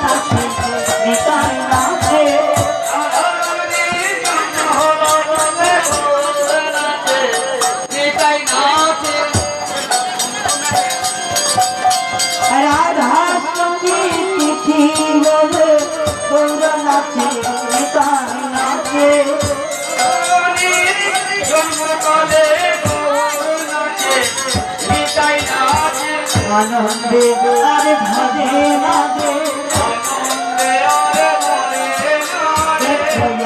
নাচে নিতাই নাচে রাধা সঙ্গীত তিথি বলে গৌর নাচে নিতাই নাচে আনন্দে আরে ভরে লাগে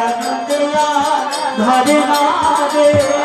আনন্দে ঘরে লাগে